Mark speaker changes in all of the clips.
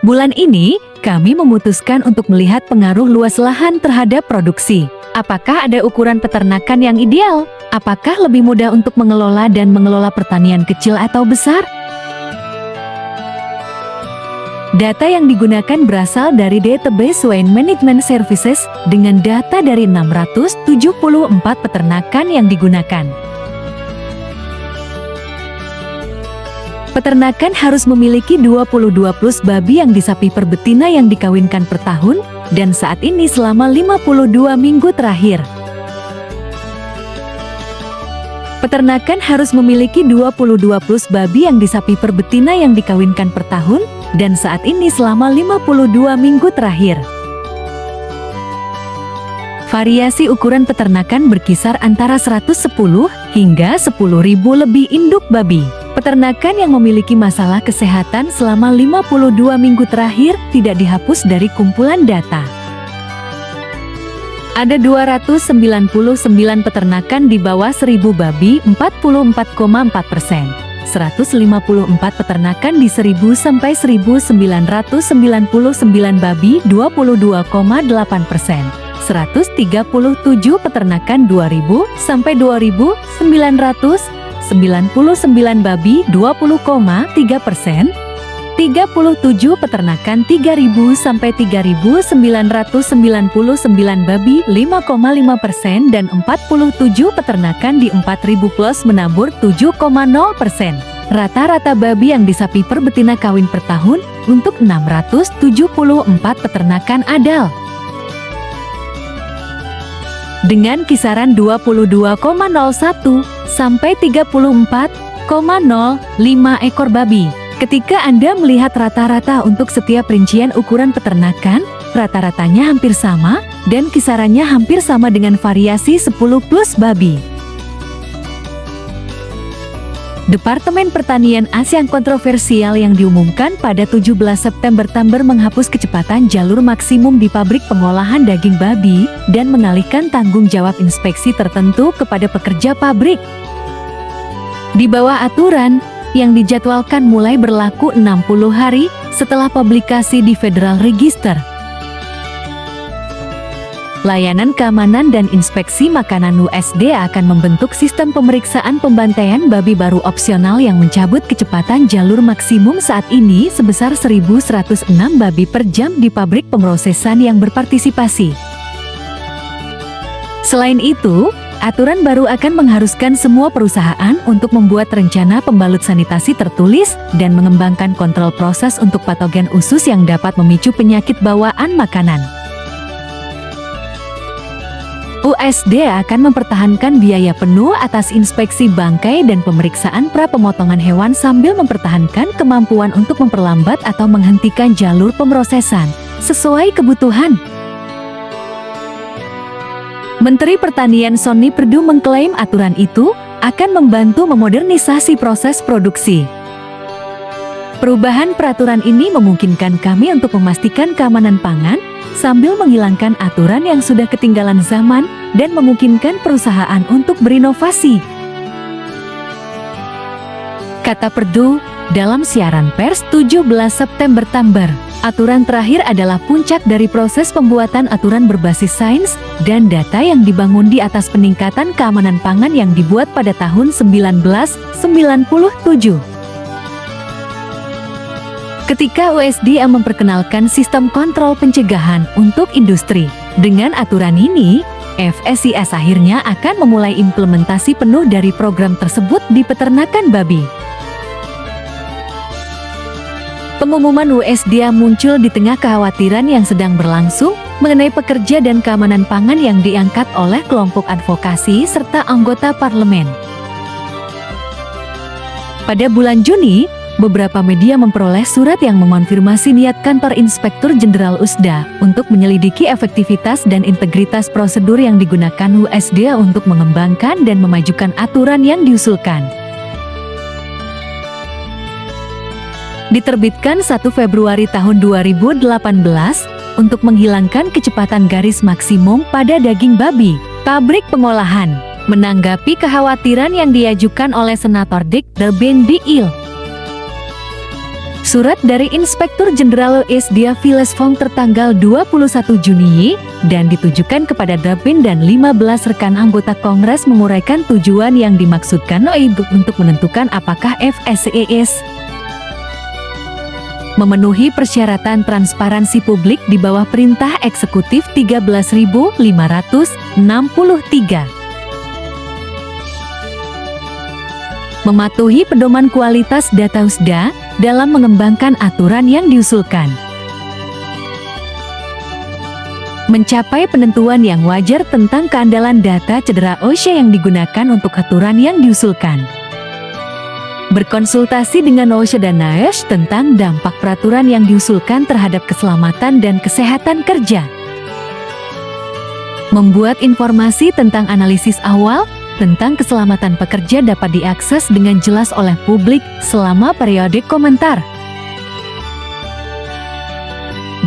Speaker 1: Bulan ini, kami memutuskan untuk melihat pengaruh luas lahan terhadap produksi. Apakah ada ukuran peternakan yang ideal? Apakah lebih mudah untuk mengelola dan mengelola pertanian kecil atau besar? Data yang digunakan berasal dari database Swine Management Services dengan data dari 674 peternakan yang digunakan. Peternakan harus memiliki 22 plus babi yang disapi per betina yang dikawinkan per tahun, dan saat ini selama 52 minggu terakhir. Peternakan harus memiliki 22 plus babi yang disapi per betina yang dikawinkan per tahun, dan saat ini selama 52 minggu terakhir. Variasi ukuran peternakan berkisar antara 110 hingga 10.000 lebih induk babi. Peternakan yang memiliki masalah kesehatan selama 52 minggu terakhir tidak dihapus dari kumpulan data. Ada 299 peternakan di bawah 1.000 babi, 44,4%. 154 peternakan di 1.000 sampai 1.999 babi, 22,8%. 137 peternakan 2.000 sampai 2.999 babi, 20,3%. 37 peternakan 3.000 sampai 3.999 babi, 5,5%, dan 47 peternakan di 4.000 plus menabur, 7,0%. Rata-rata babi yang disapi per betina kawin per tahun untuk 674 peternakan adal. Dengan kisaran 22,01 sampai 34,05 ekor babi. Ketika Anda melihat rata-rata untuk setiap rincian ukuran peternakan, rata-ratanya hampir sama, dan kisarannya hampir sama dengan variasi 10 plus babi. Departemen Pertanian ASEAN kontroversial yang diumumkan pada 17 September menghapus kecepatan jalur maksimum di pabrik pengolahan daging babi dan mengalihkan tanggung jawab inspeksi tertentu kepada pekerja pabrik. Di bawah aturan, yang dijadwalkan mulai berlaku 60 hari setelah publikasi di Federal Register. Layanan Keamanan dan Inspeksi Makanan USD akan membentuk sistem pemeriksaan pembantaian babi baru opsional yang mencabut kecepatan jalur maksimum saat ini sebesar 1.106 babi per jam di pabrik pemrosesan yang berpartisipasi. Selain itu, aturan baru akan mengharuskan semua perusahaan untuk membuat rencana pembalut sanitasi tertulis dan mengembangkan kontrol proses untuk patogen usus yang dapat memicu penyakit bawaan makanan. USD akan mempertahankan biaya penuh atas inspeksi bangkai dan pemeriksaan pra-pemotongan hewan sambil mempertahankan kemampuan untuk memperlambat atau menghentikan jalur pemrosesan sesuai kebutuhan. Menteri Pertanian Sonny Perdue mengklaim aturan itu akan membantu memodernisasi proses produksi. Perubahan peraturan ini memungkinkan kami untuk memastikan keamanan pangan sambil menghilangkan aturan yang sudah ketinggalan zaman dan memungkinkan perusahaan untuk berinovasi, kata Perdue dalam siaran pers 17 September. Aturan terakhir adalah puncak dari proses pembuatan aturan berbasis sains dan data yang dibangun di atas peningkatan keamanan pangan yang dibuat pada tahun 1997. Ketika USDA memperkenalkan sistem kontrol pencegahan untuk industri. Dengan aturan ini, FSIS akhirnya akan memulai implementasi penuh dari program tersebut di peternakan babi. Pengumuman USDA muncul di tengah kekhawatiran yang sedang berlangsung mengenai pekerja dan keamanan pangan yang diangkat oleh kelompok advokasi serta anggota parlemen. Pada bulan Juni, beberapa media memperoleh surat yang mengonfirmasi niat kantor Inspektur Jenderal USDA untuk menyelidiki efektivitas dan integritas prosedur yang digunakan USDA untuk mengembangkan dan memajukan aturan yang diusulkan. Diterbitkan 1 Februari tahun 2018 untuk menghilangkan kecepatan garis maksimum pada daging babi. Pabrik pengolahan menanggapi kekhawatiran yang diajukan oleh Senator Dick Durbin-Bill. Surat dari Inspektur Jenderal SDA Vilesvong tertanggal 21 Juni dan ditujukan kepada Dapin dan 15 rekan anggota Kongres menguraikan tujuan yang dimaksudkan OIB untuk menentukan apakah FSES memenuhi persyaratan transparansi publik di bawah Perintah Eksekutif 13.563. Mematuhi pedoman kualitas data USDA dalam mengembangkan aturan yang diusulkan. Mencapai penentuan yang wajar tentang keandalan data cedera OSHA yang digunakan untuk aturan yang diusulkan. Berkonsultasi dengan OSHA dan NIOSH tentang dampak peraturan yang diusulkan terhadap keselamatan dan kesehatan kerja. Membuat informasi tentang analisis awal tentang keselamatan pekerja dapat diakses dengan jelas oleh publik selama periode komentar.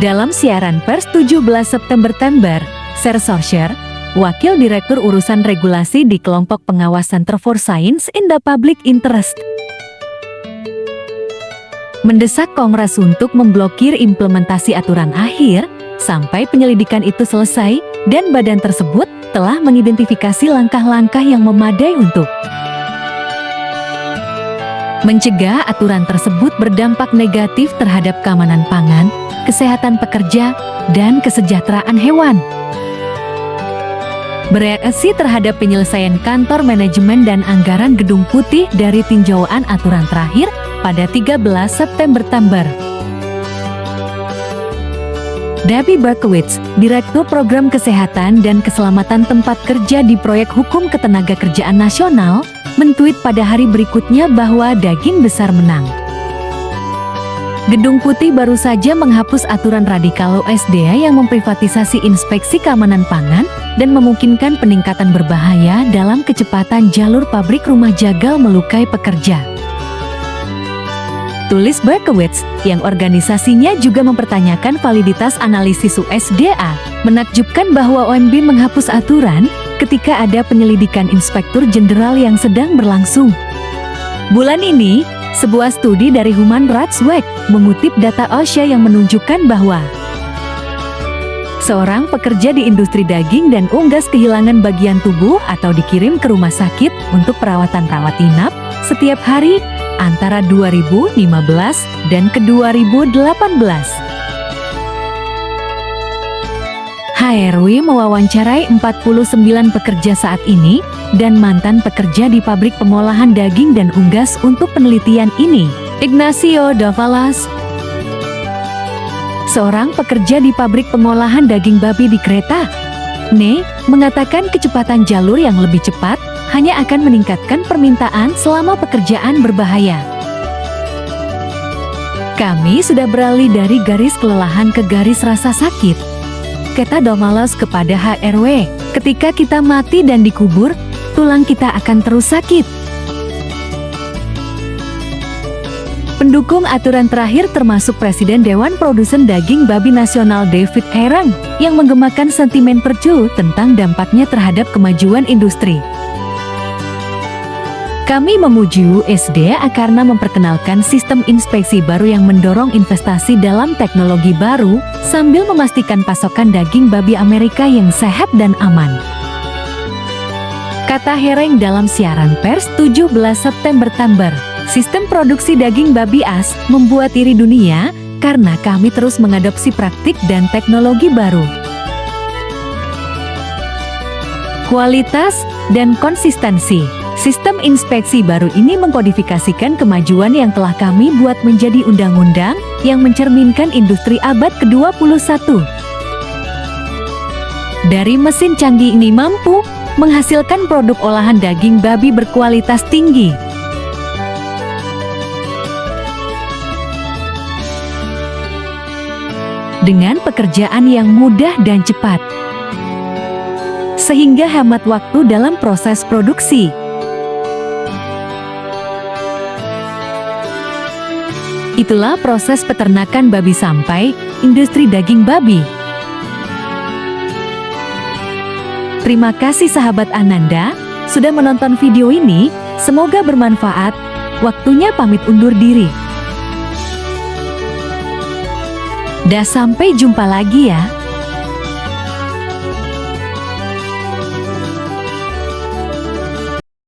Speaker 1: Dalam siaran pers 17 September, Sir Sorcher, Wakil Direktur Urusan Regulasi di Kelompok Pengawasan for Science in the Public Interest, mendesak Kongres untuk memblokir implementasi aturan akhir sampai penyelidikan itu selesai dan badan tersebut telah mengidentifikasi langkah-langkah yang memadai untuk mencegah aturan tersebut berdampak negatif terhadap keamanan pangan, kesehatan pekerja, dan kesejahteraan hewan. Bereaksi terhadap penyelesaian kantor manajemen dan anggaran Gedung Putih dari tinjauan aturan terakhir pada 13 September. Debbie Berkowitz, Direktur Program Kesehatan dan Keselamatan Tempat Kerja di Proyek Hukum Ketenagakerjaan Nasional, mentweet pada hari berikutnya bahwa daging besar menang. Gedung Putih baru saja menghapus aturan radikal USDA yang memprivatisasi inspeksi keamanan pangan dan memungkinkan peningkatan berbahaya dalam kecepatan jalur pabrik rumah jagal melukai pekerja. Tulis Berkowitz, yang organisasinya juga mempertanyakan validitas analisis USDA, menakjubkan bahwa OMB menghapus aturan ketika ada penyelidikan Inspektur Jenderal yang sedang berlangsung. Bulan ini, sebuah studi dari Human Rights Watch mengutip data OSHA yang menunjukkan bahwa seorang pekerja di industri daging dan unggas kehilangan bagian tubuh atau dikirim ke rumah sakit untuk perawatan rawat inap setiap hari antara 2015 dan ke 2018. HRW mewawancarai 49 pekerja saat ini dan mantan pekerja di pabrik pengolahan daging dan unggas untuk penelitian ini. Ignacio Davalas, seorang pekerja di pabrik pengolahan daging babi di Kreta, mengatakan kecepatan jalur yang lebih cepat hanya akan meningkatkan permintaan selama pekerjaan berbahaya. Kami sudah beralih dari garis kelelahan ke garis rasa sakit, kata Davalas kepada HRW. Ketika kita mati dan dikubur, tulang kita akan terus sakit. Pendukung aturan terakhir termasuk Presiden Dewan Produsen Daging Babi Nasional David Herang yang menggemakan sentimen percu tentang dampaknya terhadap kemajuan industri. Kami memuji USDA karena memperkenalkan sistem inspeksi baru yang mendorong investasi dalam teknologi baru sambil memastikan pasokan daging babi Amerika yang sehat dan aman, kata Herang dalam siaran pers 17 September. Sistem produksi daging babi AS membuat iri dunia karena kami terus mengadopsi praktik dan teknologi baru. Kualitas dan konsistensi. Sistem inspeksi baru ini mengkodifikasikan kemajuan yang telah kami buat menjadi undang-undang yang mencerminkan industri abad ke-21. Dari mesin canggih ini mampu menghasilkan produk olahan daging babi berkualitas tinggi. Dengan pekerjaan yang mudah dan cepat, sehingga hemat waktu dalam proses produksi. Itulah proses peternakan babi sampai industri daging babi. Terima kasih sahabat Ananda, sudah menonton video ini, semoga bermanfaat. Waktunya pamit undur diri. Dah, sampai jumpa lagi ya.